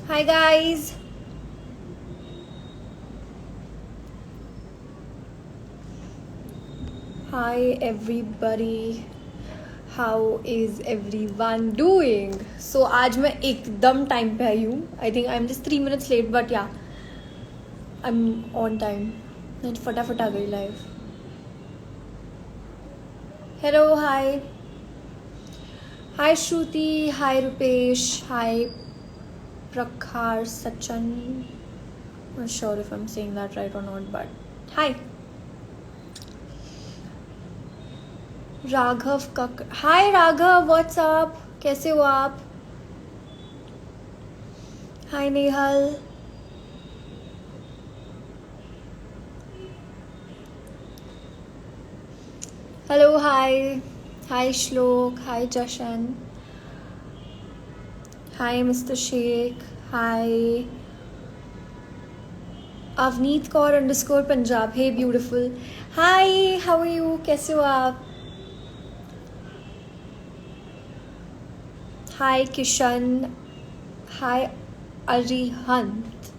Hi guys. Hi everybody. How is everyone doing? So आज मैं एकदम टाइम पे आई हूँ. I think I'm just 3 minutes late, but yeah, I'm on time. मैं फटाफट आ गई live. Hello, hi. Hi Shruti. Hi Rupesh. Hi Prakhar Sachan. Not sure if I'm saying that right or not, but hi. Raghav का हाय Raghav, what's up, कैसे हो आप? हाय Nehal. Hello hi. Hi Shlok. Hi Jashan. Hi mister Sheikh. Hi Avneet Kaur underscore Punjab. Hey beautiful. Hi, how are you, कैसे हो आप? हाय किशन. हाय अरिहंत.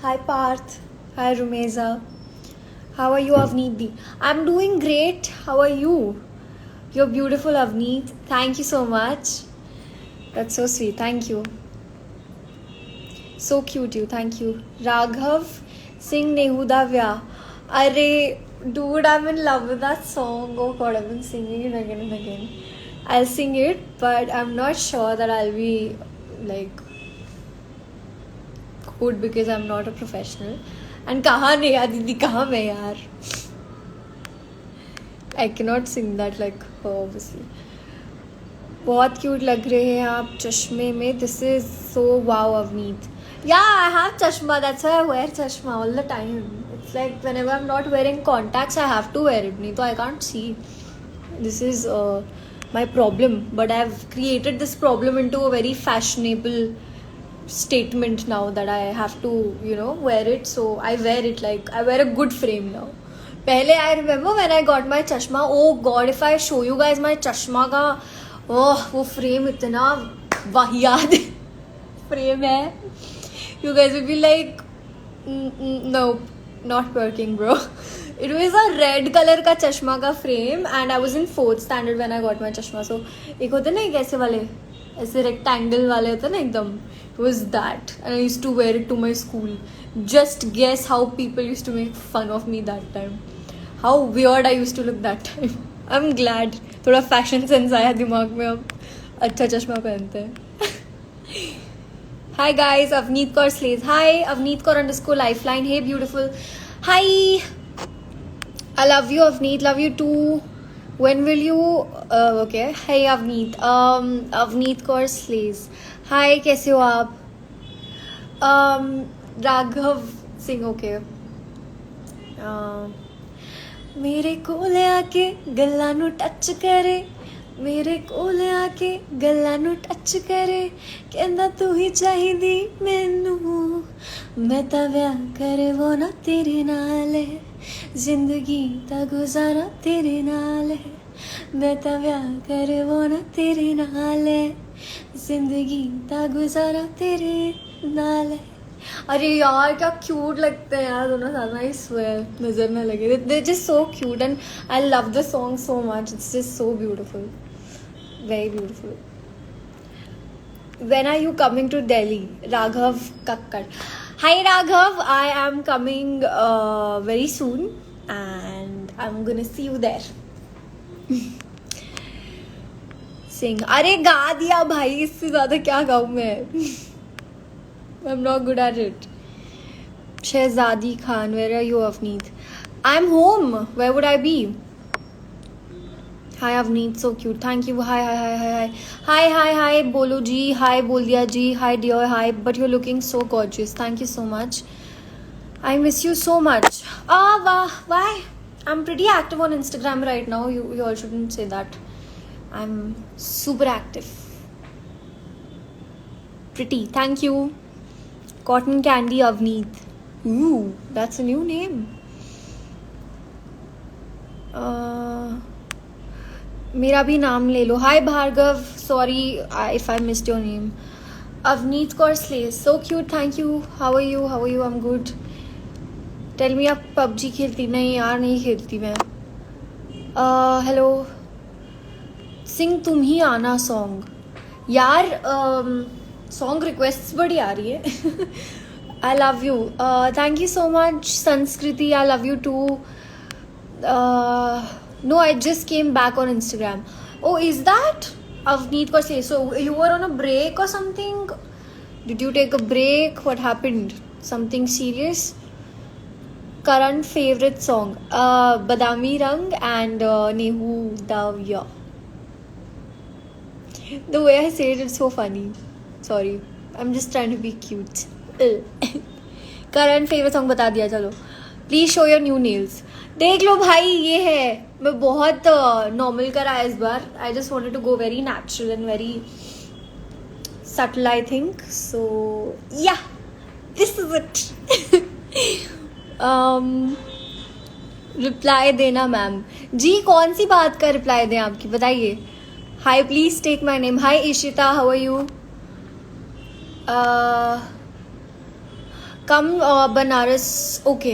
हाय पार्थ. हाय Rumeza. How are you, Avneet? I'm doing great. How are you? You're beautiful, Avneet. Thank you so much. That's so sweet. Thank you. So cute, you. Thank you. Raghav Singh Nehuda Vya. Arre, dude, I'm in love with that song. Oh god, I've been singing it again and again. I'll sing it, but I'm not sure that I'll be like good because I'm not a professional. And कहाँ नेहा दीदी, कहाँ मैं यार? I cannot sing that like her, obviously. बहुत cute लग रहे हैं आप चश्मे में. This is so wow Avneet. Yeah I have चश्मा, दैट्स व्हाई आई वेयर चश्मा all the time. It's like whenever I am not wearing contacts I have to wear it, नहीं तो I can't see. This is my problem, but I have created this problem into a very fashionable statement now that I have to, wear it. So I wear it like I wear a good frame now. पहले I remember when I got my चश्मा, oh god, if I show you guys my चश्मा का वो frame इतना वाहियात frame है. You guys will be like, no, not working bro. It was a red color का चश्मा का frame and I was in 4th standard when I got my चश्मा. So एक होते ना एक ऐसे वाले, ऐसे रेक्टेंगल वाले होते ना एकदम. It was that and I used to wear it to my school. Just guess how people used to make fun of me that time. How weird I used to look that time. I'm glad थोड़ा fashion sense आया दिमाग में, अब अच्छा चश्मा पहनते हैं. Hi guys, Avneet Kaur Slays. Hi, Avneet Kaur _ Lifeline. Hey beautiful. Hi. I love you, Avneet. Love you too. When will you? Okay. Hey Avneet. Avneet Kaur Slays. Hi, कैसे हो आप? राघव सिंह. ओके. मेरे कोल आके गल्लां नू टच करे, मेरे कोल आके गल्लां नू टच करे, कहंदा तू ही चाहिदी मैनू, मैं तां व्याह करवो ना तेरे नाल, जिंदगी दा गुजारा तेरे नाल है, मैं तां व्याह करवो ना तेरे नाल, जिंदगी दा गुजारा तेरे नाल है. अरे यार क्या क्यूट लगते हैं यार दोनों साथ में. आई स्वेयर नजर ना लगे. They just so cute and I love the song so much. It's just so beautiful, very beautiful. When are you coming to Delhi? Raghav Kakkar. Hi Raghav, I am coming very soon and I'm gonna see you there. Sing. अरे गा दिया भाई, इससे ज़्यादा क्या गाऊँ मैं? I'm not good at it. Shehzadi Khan, where are you, Avneet? I'm home. Where would I be? Hi Avneet, so cute. Thank you. Hi, hi, hi, hi, hi. Hi, hi, hi, Bolo ji. Hi, Bolia ji. Hi, dear. Hi, but you're looking so gorgeous. Thank you so much. I miss you so much. Why? I'm pretty active on Instagram right now. You all shouldn't say that. I'm super active. Pretty. Thank you. Cotton Candy Avneet. Ooh, that's a new name. मेरा भी नाम ले लो. Hi Bhargav, sorry if I missed your name. Avneet Kaur Slay, so cute. Thank you. How are you? How are you? I'm good. Tell me, आप PUBG खेलती? नहीं यार, नहीं खेलती मैं. Hello. Sing तुम ही आना song. यार song requests बड़ी आ रही है. I love you. Thank you so much, Sanskriti. I love you too. No, I just came back on Instagram. Oh, is that Avneet Kaur Slay? So you were on a break or something? Did you take a break? What happened? Something serious? Current favorite song? Badami Rang and Nehu Davya. The way I say it, it's so funny. Sorry, I'm just trying to be cute. Current favorite song बता दिया. चलो, please show your new nails. देख लो भाई, ये है. मैं बहुत normal करा इस बार. I just wanted to go very natural and very subtle, I think. So yeah, this is it. Reply देना मैम जी. कौन सी बात का रिप्लाई दें आपकी, बताइए. Hi, please take my name. Hi Ishita, how are you? Come Banaras. Okay,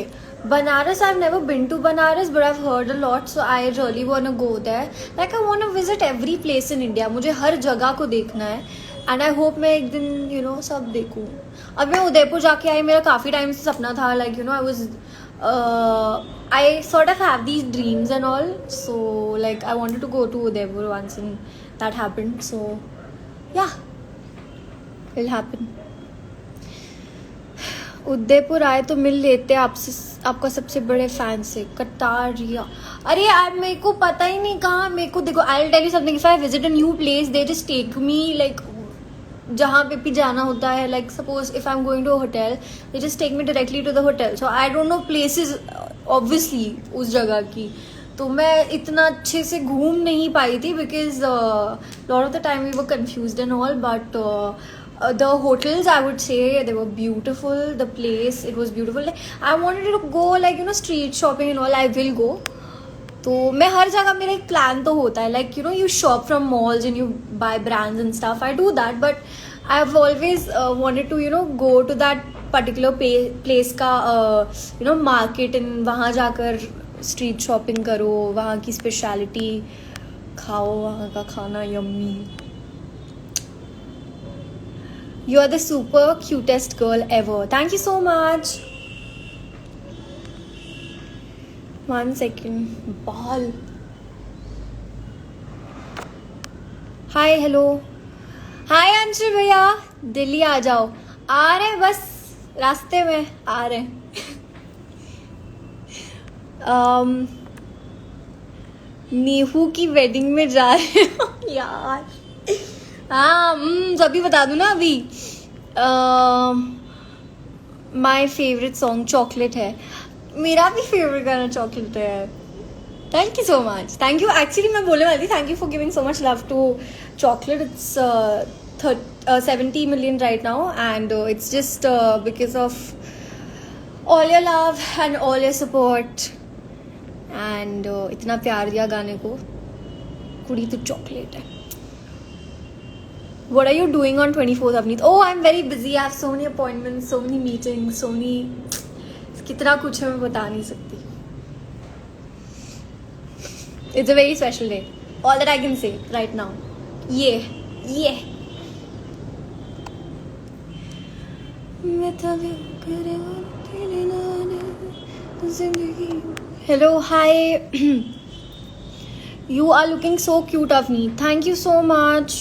Banaras, I've never been to Banaras, but I've heard a lot, so I really want to go there. Like, I want to visit every place in India. मुझे हर जगह को देखना है. And I hope मैं एक दिन सब देखूँ. अब मैं उदयपुर जाके आई, मेरा काफ़ी टाइम से सपना था. Like, I was I sort of have these dreams and all, so like I wanted to go to Udaipur once, and that happened. So yeah, it'll happen. Udaipur आए तो मिल लेते आपसे, आपका सबसे बड़े फैन से. कटारिया. अरे यार, मेरे को पता ही नहीं कहाँ. मेरे को देखो, I will tell you something. If I visit a new place, they just take me like जहाँ पे भी जाना होता है. Like suppose if I am going to a hotel, they just take me directly to the hotel. So I don't know places obviously उस जगह की. तो मैं इतना अच्छे से घूम नहीं पाई थी because lot of the time we were confused and all. But the hotels, I would say, they were beautiful. The place, it was beautiful. I wanted to go like street shopping and all. I will go. तो मैं हर जगह, मेरा एक plan तो होता है. Like you shop from malls and you buy brands and stuff. I do that, but I've always wanted to go to that particular place का market, and वहाँ जाकर street shopping करो, वहाँ की speciality खाओ, वहाँ का खाना yummy. You are the super cutest girl ever. Thank you so much. 1 second. Ball. Hi, hello. Hi Anshu भैया. दिल्ली आ जाओ. आ रहे, बस रास्ते में आ रहे. नेहू की वेडिंग में जा रहे हो यार. हाँ, सभी बता दूँ ना अभी. माई फेवरेट सॉन्ग चॉकलेट है. मेरा भी फेवरेट गाना चॉकलेट है. Thank you so much. Thank you. Actually मैं बोलने वाली थी, thank you for giving so much love to chocolate. It's 70 million right now, and it's just because of all your love and all your support, and इतना प्यार दिया गाने को. कुड़ी तो चॉकलेट है. What are you doing on 24th, Avneet? Oh, I'm very busy. I have so many appointments, so many meetings, so many. कितना कुछ है, मैं बता नहीं सकती. It's a very special day. All that I can say right now. Yeah. Hello, hi. You are looking so cute, Avneet. Thank you so much.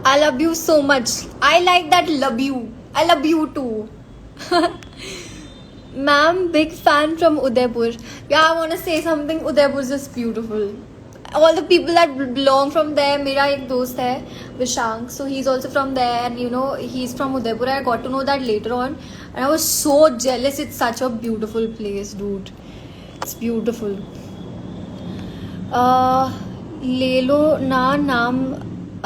I love you so much. I like that love you. I love you too. Ma'am, big fan from Udaipur. Yeah, I want to say something. Udaipur is just beautiful. All the people that belong from there. मेरा एक दोस्त है Vishank, so he's also from there, and he's from Udaipur. I got to know that later on, and I was so jealous. It's such a beautiful place, dude. It's beautiful. ले लो ना नाम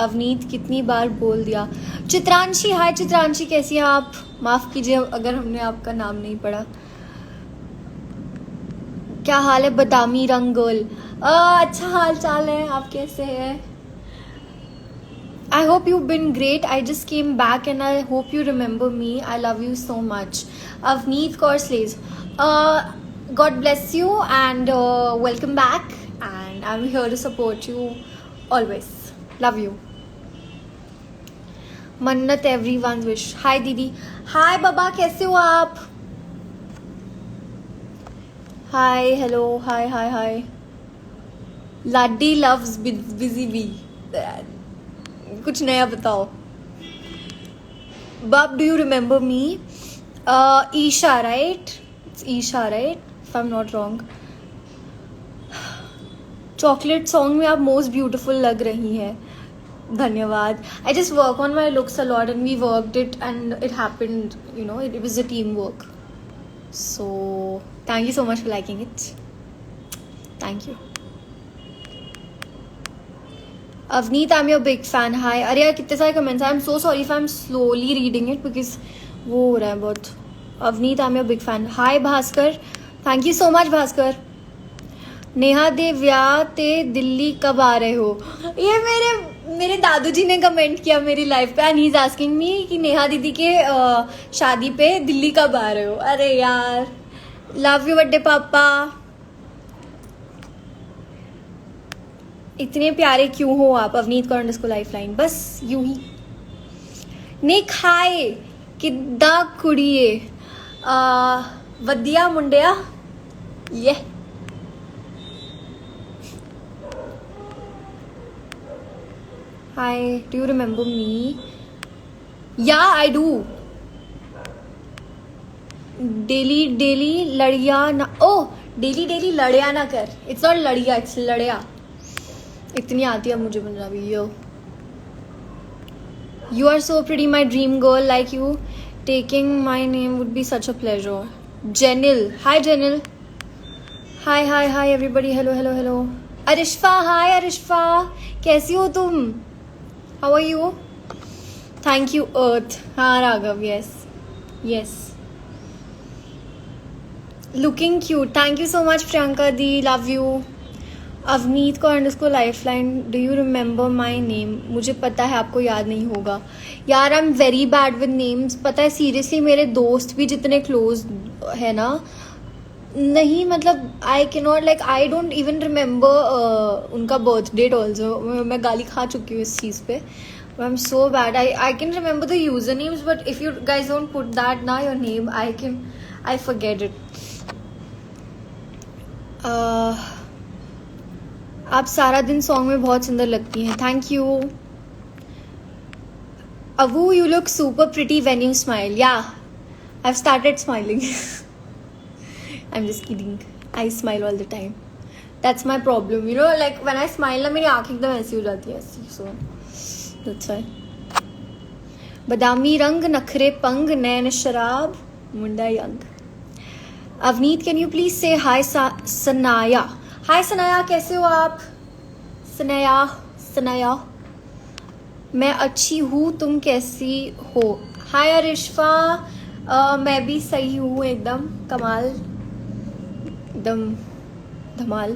अवनीत, कितनी बार बोल दिया. चित्रांशी, हाय चित्रांशी, कैसी हैं आप? माफ़ कीजिए अगर हमने आपका नाम नहीं पढ़ा. क्या हाल है बदामी रंग गर्ल? अच्छा हाल चाल है. आप कैसे हैं? I hope you've been great. I just came back and I hope you remember me. I love you so much. Avneet Kaur Slays. God bless you and welcome back. And I'm here to support you always. Love you. मन्नत everyone's wish. Hi दीदी. Hi बाबा, कैसे हो आप? Hi, hello, hi. Laddie loves busy bee. कुछ नया बताओ. Bub, do you remember me? Isha, right? It's Isha, right? If I'm not wrong. Chocolate song में आप most beautiful लग रही हैं. धन्यवाद. I just work on my looks a lot and we worked it and it happened, you know, it was a teamwork. So, thank you so much for liking it. Thank you. Avneet, I'm your big fan. Hi. अरे यार कितने सारे comments. I'm so sorry if I'm slowly reading it because वो हो रहा है बहुत. Avneet, I'm your big fan. Hi Bhaskar. Thank you so much Bhaskar. Neha दे व्याह ते दिल्ली कब आ रहे हो? ये मेरे दादू जी ने कमेंट किया मेरी लाइफ पे and he is asking me कि नेहा दीदी के शादी पे दिल्ली कब आ रहे हो. अरे यार लव यू बड्डे पापा. इतने प्यारे क्यों हो आप? Avneet Kaur underscore lifeline. बस यूं ही. निक हाय किद्दा कुड़िए. वदिया मुंडिया. ये Hi, do you remember me? Yeah, I do. Daily लड़िया ना. Oh, daily लड़िया ना कर. It's not लड़िया, it's लड़िया. इतनी आती है मुझे Punjabi. Yo. You are so pretty, my dream girl. Like you, taking my name would be such a pleasure. Jenil. Hi, Jenil. Hi, everybody. Hello. Arishfa, hi, Arishfa. कैसी हो तुम? How are you? Thank you, Earth. हाँ Raghav, yes. Looking cute. Thank you so much, Priyanka di. Love you. Avneet को underscore lifeline. Do you remember my name? मुझे पता है आपको याद नहीं होगा. यार I'm very bad with names. पता है सीरियसली मेरे दोस्त भी जितने क्लोज है ना, नहीं मतलब I can not like I don't even remember उनका बर्थ डेट ऑल्सो. मैं गाली खा चुकी हूँ इस चीज़ पे. I am so bad. I can remember the user names but if you guys don't put that ना your name I forget it. आप सारा दिन सॉन्ग में बहुत सुंदर लगती हैं. Thank you. Aww you look super pretty when you smile. Yeah I have started smiling. I'm just kidding. I smile all the time. That's my problem. You know, like when I smile, ना मेरी आँखें एकदम ऐसी हो जाती है ऐसी. So that's why. बदामी रंग नखरे पंग नैन शराब मुंडा young. Avneet, can you please say hi Sanaya. Hi Sanaya, कैसे हो आप? सनाया. मैं अच्छी हूँ, तुम कैसी हो? Hi अरिश्फा. मैं भी सही हूँ एकदम कमाल. धमाल.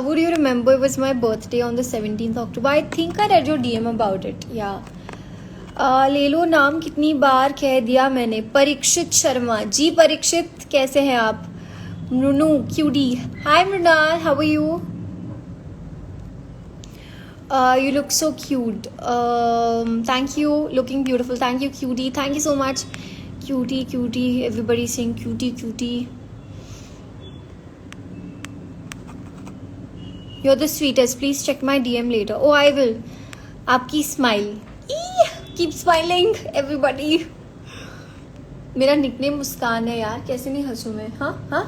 Would you remember it was my birthday on the 17th October? I think I read your DM about it. Yeah. ले लो नाम कितनी बार कह दिया मैंने. परीक्षित शर्मा. जी परीक्षित कैसे हैं आप? Mrinu cutie. Hi Mrinal, how are you? You look so cute. Thank you. Looking beautiful. Thank you, cutie. Thank you so much. Cutie. Everybody saying cutie. You're the sweetest. Please check my DM later. Oh, I will. आपकी smile. Keep smiling, everybody. मेरा nickname मुस्कान है यार. कैसे नहीं हंसूं मैं? हाँ.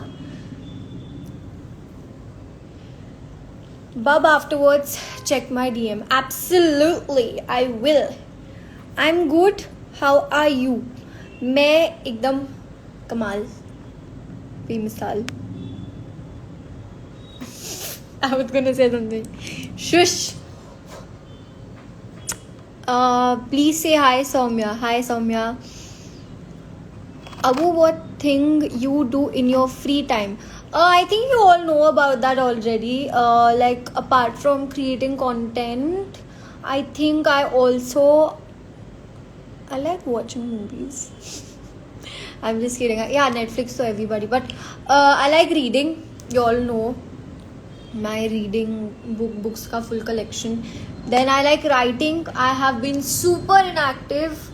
Bub afterwards, check my DM. Absolutely, I will. I'm good. How are you? मैं एकदम कमाल बेमिसाल. I was gonna say something. Shush. Please say hi, Soumya. Hi, Soumya. Abu, what thing you do in your free time? I think you all know about that already. Like apart from creating content, I think I like watching movies. I'm just kidding. Yeah, Netflix to everybody. But I like reading. You all know my reading books ka full collection. Then I like writing. I have been super inactive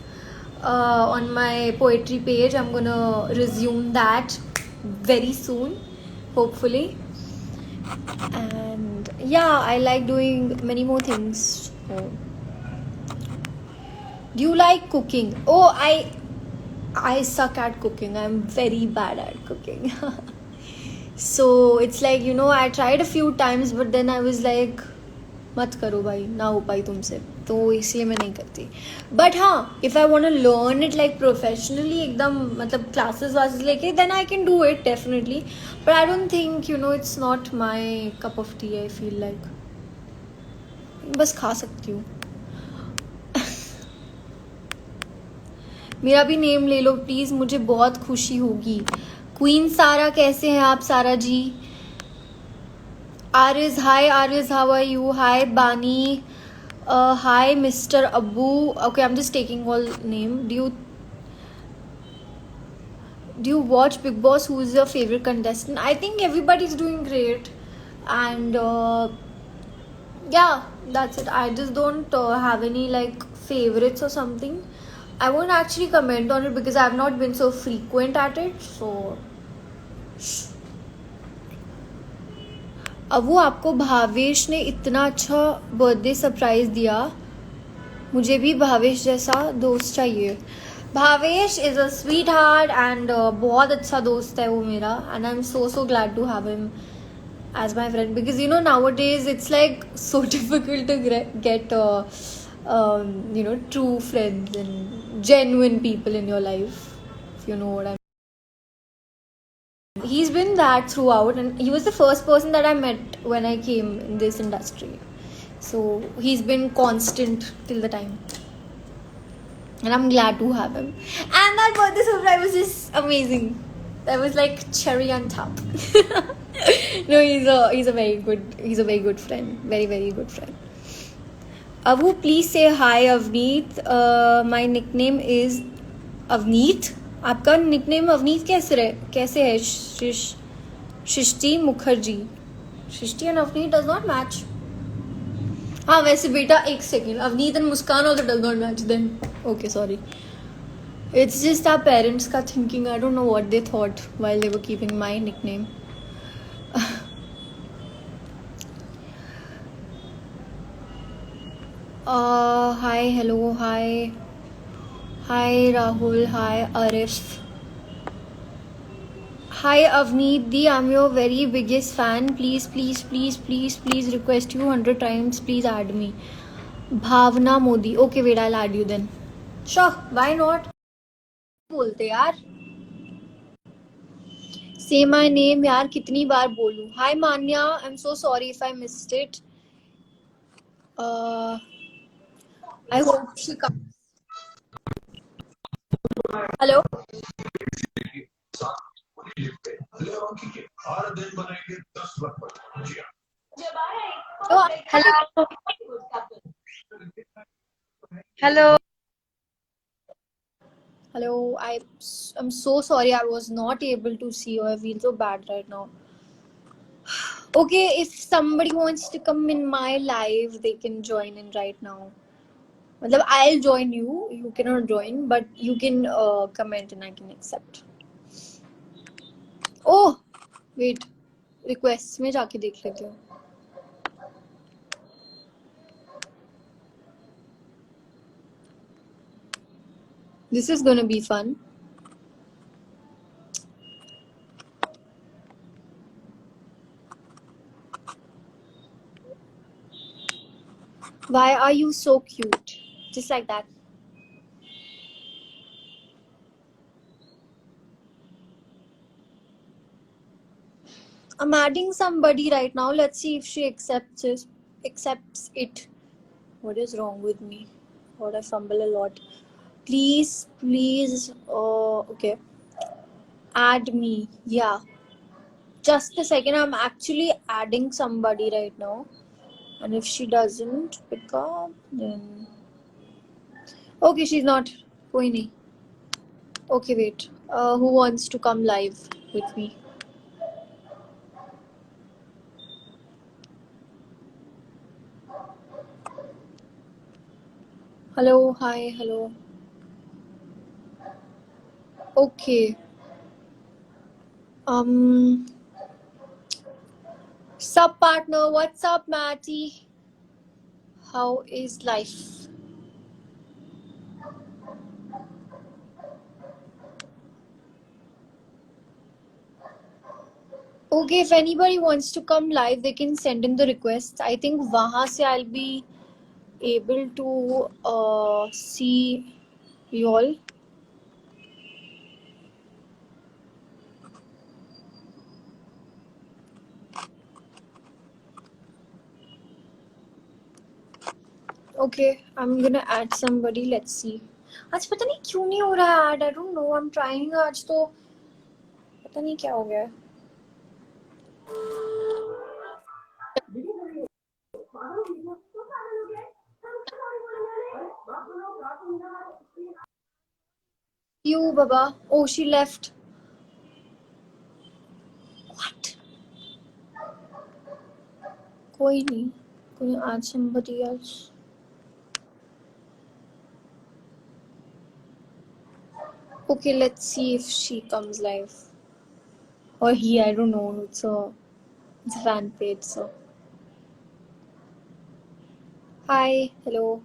on my poetry page. I'm gonna resume that very soon, hopefully. And yeah, I like doing many more things. Do you like cooking? Oh, I suck at cooking. I'm very bad at cooking. So it's like, I tried a few times, but then I was like, मत करो भाई, ना हो पाई तुमसे, तो इसलिए मैं नहीं करती. बट हाँ, if I want to learn it like professionally, एकदम मतलब क्लासेस वासेस लेके, then I can do it definitely. But I don't think it's not my cup of tea. I feel like बस खा सकती हूँ. मेरा भी नेम ले लो प्लीज, मुझे बहुत खुशी होगी. क्वीन सारा, कैसे हैं आप सारा जी? आरिज, हाय आरिज, हाउ आर यू? हाय बानी, hi Mr. Abu. Okay, I'm just taking all name. Do you watch Big Boss? Who is your favorite contestant? I think everybody's doing great, and yeah, that's it. I just don't have any like favorites or something. I won't actually comment on it because I've not been so frequent at it. So अब वो आपको भावेश ने इतना अच्छा birthday surprise दिया. मुझे भी भावेश जैसा दोस्त चाहिए. Bhavesh is a sweet heart and बहुत अच्छा दोस्त है वो मेरा. And I am so glad to have him as my friend, because nowadays it's like so difficult to get true friends and genuine people in your life, if you know what I mean. He's been that throughout, and he was the first person that I met when I came in this industry, so he's been constant till the time, and I'm glad to have him. And that birthday surprise was just amazing. That was like cherry on top. No, he's a very good friend. Very, very good friend. Abu, please say hi, Avneet. My nickname is Avneet. आपका nickname Avneet कैसे है? Srishti Mukherjee. Srishti and Avneet does not match. हाँ वैसे बेटा एक second, Avneet and Muskan also does not match then. Okay, sorry. It's just our parents ka thinking. I don't know what they thought while they were keeping my nickname. Hi, hello, hi Rahul, hi Arif, hi Avneet Di, I'm your very biggest fan. Please request you 100 times. Please add me. Bhavna Modi. Okay, wait, I'll add you then. Sure, why not? बोलते यार. Say my name यार, कितनी बार बोलूं? Hi Manya, I'm so sorry if I missed it. I hope she comes. Hello. Oh, hello. Hello. Hello. I'm so sorry I was not able to see you. I feel so bad right now. Okay, if somebody wants to come in my live, they can join in right now. मतलब I'll join you. You cannot join, but you can comment and I can accept. Oh, wait. Requests में जाके देख लेती हूँ. This is gonna be fun. Why are you so cute? Just like that. I'm adding somebody right now. Let's see if she accepts it. What is wrong with me? God, I fumble a lot. Please. Okay. Add me. Yeah. Just a second, I'm actually adding somebody right now. And if she doesn't pick up, then... Okay, she's not. Koi nahi. Okay, wait. Who wants to come live with me? Hello, hi, hello. Okay. Um, Sup, partner? What's up, Matty? How is life? Okay, if anybody wants to come live, they can send in the requests. I think वहाँ से I'll be able to see you all. Okay, I'm gonna add somebody. Let's see. आज पता नहीं क्यों नहीं हो रहा है add. I don't know. I'm trying आज तो पता नहीं क्या हो गया है. You, Baba. Oh, she left. What? कोई नहीं. Gonna add somebody else. Okay, let's see if she comes live. Or he, I don't know. It's a fan page, so. Hi, hello.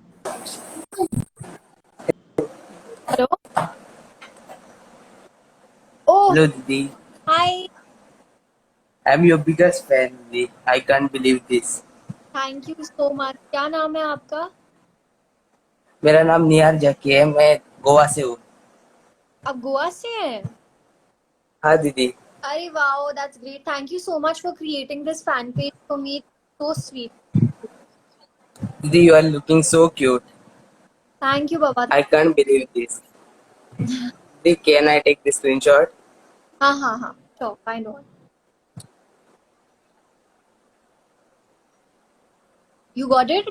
Hello? Oh, Hello, Didi. hi. I'm your biggest fan, Didi. I can't believe this. Thank you so much. क्या नाम है आपका? मेरा नाम निहार जकी है, मैं गोवा से हूँ. आप गोवा से हैं? हाँ दीदी. अरे wow, that's great. Thank you so much for creating this fan page for me. It's so sweet. Didi, you are looking so cute. Thank you, Baba. I can't believe this. Didi, can I take the screenshot? हाँ. Sure, why not? You got it?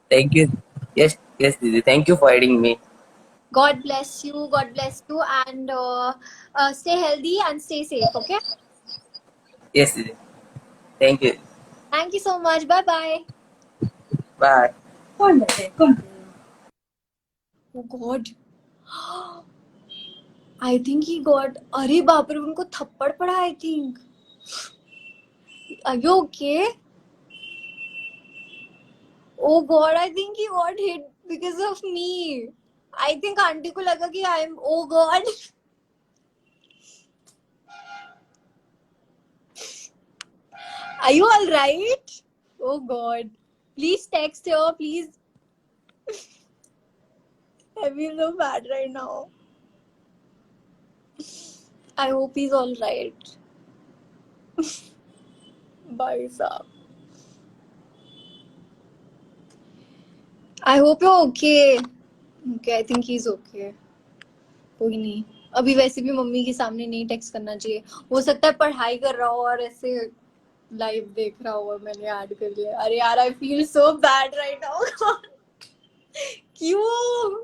Thank you. Yes, Didi. Thank you for adding me. God bless you. God bless you. And stay healthy and stay safe, okay? Yes, Didi. Thank you. Thank you so much. Bye-bye. Bye. Oh, God. I think he got... अरे बाप रे, उनको थप्पड़ पड़ा, I think. Are you okay? Oh God, I think he got hit because of me. I think aunty को लगा कि I'm... Oh God. Are you all right? Oh God. Please text her, please. I feel so bad right now. I hope he's all right. Bye, Saab. I hope you're okay. Okay, I think he's okay. कोई नहीं. अभी वैसे भी mummy के सामने नहीं text करना चाहिए. हो सकता है पढ़ाई कर रहा हो और ऐसे लाइव देख रहा हो और मैंने ऐड कर लिया. अरे यार, I feel so bad right now. क्यों?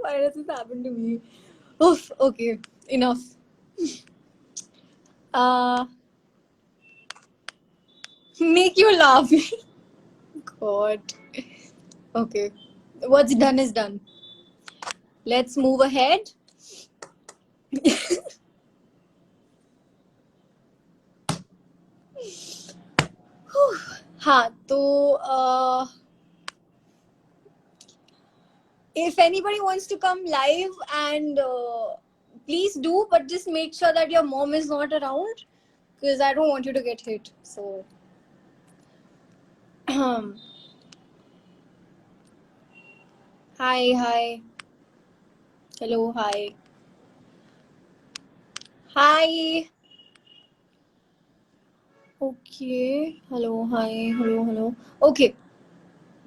Why does this happen to me? Oof, okay, enough. Make you laugh. God. Okay. What's done is done. Let's move ahead. हाँ तो if anybody wants to come live and please do, but just make sure that your mom is not around because I don't want you to get hit. So hi. Hello, hi. Okay. Hello, hi. Hello. Okay.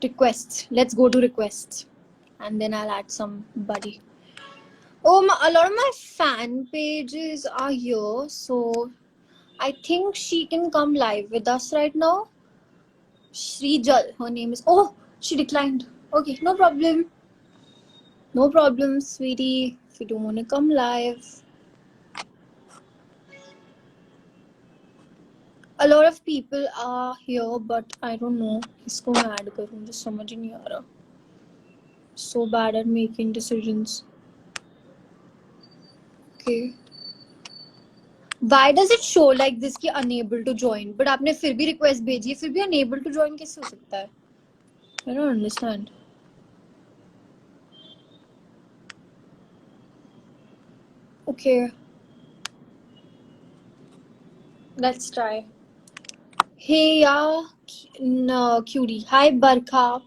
Requests. Let's go to requests. And then I'll add somebody. Oh, a lot of my fan pages are here. So I think she can come live with us right now. Srijal, her name is. Oh, she declined. Okay, no problem. No problem, sweetie. If you don't want to come live. A lot of people are here, but I don't know. किसको मैं add करूँ मुझे समझ ही नहीं आ रहा. So bad at making decisions. Okay. Why does it show like this कि unable to join? But आपने फिर भी request भेजी है, फिर भी unable to join कैसे हो सकता है? I don't understand. Okay. Let's try. Hey, yeah, cutie. Hi, Barkha.